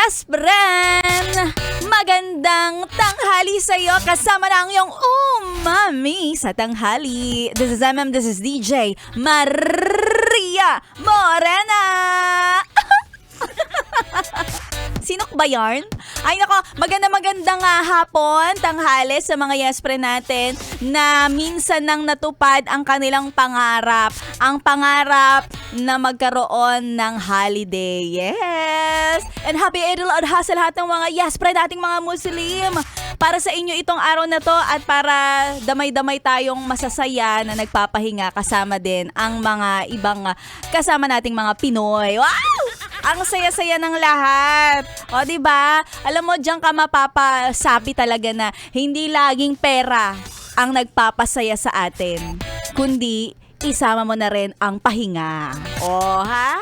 Yes, friend! Magandang tanghali sa'yo kasama na ang iyong umami sa tanghali. This is this is DJ Maria Morena! Sinok ba yarn? Ay nako, magandang hapon, tanghali sa mga yes friend natin na minsan nang natupad ang kanilang pangarap. Ang pangarap na magkaroon ng holiday. Yes! And happy Eid al-Adha sa lahat ng mga yes friend nating mga Muslim. Para sa inyo itong araw na to at para damay-damay tayong masasaya na nagpapahinga kasama din ang mga ibang kasama nating mga Pinoy. Wow! Ang saya-saya ng lahat. O, diba? Alam mo, diyan ka mapapasabi talaga na hindi laging pera ang nagpapasaya sa atin, kundi isama mo na rin ang pahinga. O, ha?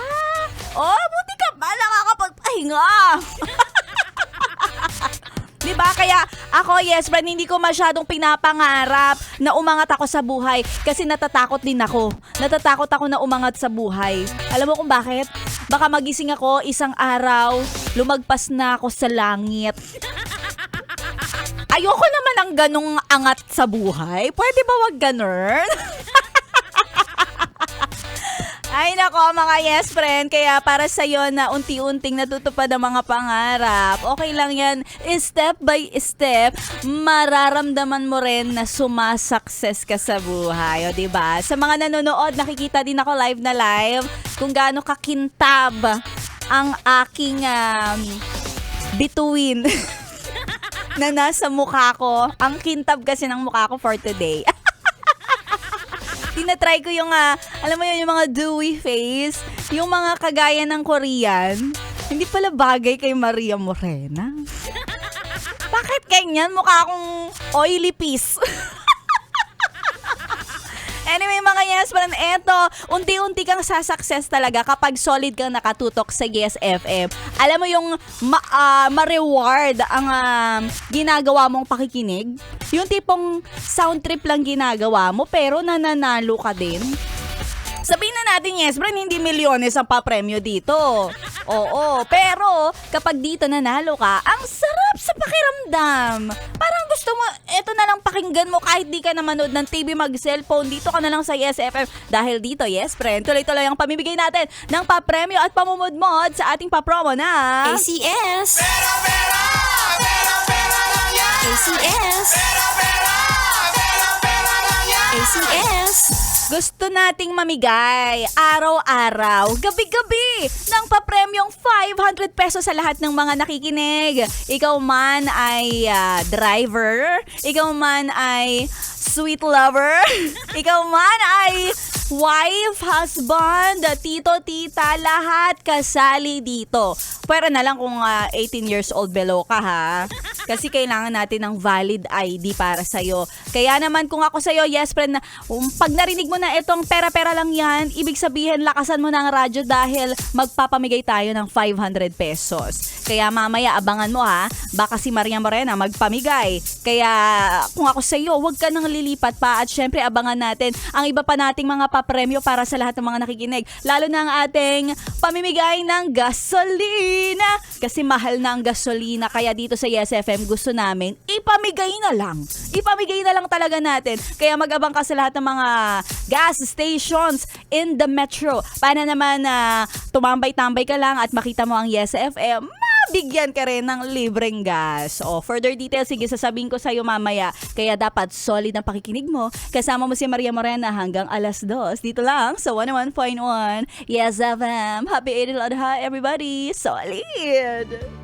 O, buti ka ba nakakapagpahinga? Diba? Kaya ako, yes, friend, hindi ko masyadong pinapangarap na umangat ako sa buhay kasi natatakot din ako. Natatakot ako na umangat sa buhay. Alam mo kung bakit? Baka magising ako isang araw, lumagpas na ako sa langit. Ayoko naman ang ganong angat sa buhay. Pwede ba wag ganun? Ay nako mga yes friend, kaya para sa'yo na unti-unting natutupad ang mga pangarap, okay lang yan, step by step, mararamdaman mo rin na sumasukses ka sa buhay, o diba? Sa mga nanonood, nakikita din ako live na live kung gaano kakintab ang aking bituin na nasa mukha ko. Ang kintab kasi ng mukha ko for today. Tinatry ko yung, alam mo yun, yung mga dewy face, yung mga kagaya ng Korean. Hindi pala bagay kay Maria Morena. Bakit ganyan? Mukha akong oily piece. Anyway, mga yes, parang eto, unti-unti kang sasucess talaga kapag solid kang nakatutok sa Yes FM. Alam mo yung ma-reward ang ginagawa mong pakikinig? Yung tipong sound trip lang ginagawa mo pero nananalo ka din. Sabihin na natin, yes, friend, hindi milyones ang papremyo dito. Oo, pero kapag dito nanalo ka, ang sarap sa pakiramdam. Parang gusto mo, eto na lang pakinggan mo kahit di ka na manood ng TV, mag-cellphone, dito ka na lang sa Yes FM. Dahil dito, yes, friend, tuloy-tuloy ang pamimigay natin ng papremyo at pamumudmod sa ating papromo na ACS! Pera lang yan! ACS! Pera lang yan! ACS! Gusto nating mamigay araw-araw, gabi-gabi ng papremyong 500 pesos sa lahat ng mga nakikinig. Ikaw man ay driver, ikaw man ay sweet lover, ikaw man ay wife, husband, tito, tita, lahat kasali dito. Pero na lang kung 18 years old below ka ha. Kasi kailangan natin ng valid ID para sa'yo. Kaya naman kung ako sa'yo, yes friend, pag narinig mo na itong pera-pera lang yan, ibig sabihin lakasan mo na ang radyo dahil magpapamigay tayo ng 500 pesos. Kaya mamaya abangan mo ha, baka si Maria Morena magpamigay. Kaya kung ako sa'yo, huwag ka nang lilipat pa at syempre abangan natin ang iba pa nating mga papremyo para sa lahat ng mga nakikinig. Lalo na ang ating pamimigay ng gasolina. Kasi mahal na ang gasolina. Kaya dito sa Yes FM gusto namin ipamigay na lang. Ipamigay na lang talaga natin. Kaya mag-abang ka sa lahat ng mga gas stations in the metro. Para naman tumambay-tambay ka lang at makita mo ang Yes FM, bigyan ka rin ng libreng gas. O, further details, sige, sasabihin ko sa'yo mamaya. Kaya dapat solid ang pakikinig mo. Kasama mo si Maria Morena hanggang 2:00. Dito lang sa 101.1 Yes FM. Happy Eid al-Adha, everybody. Solid!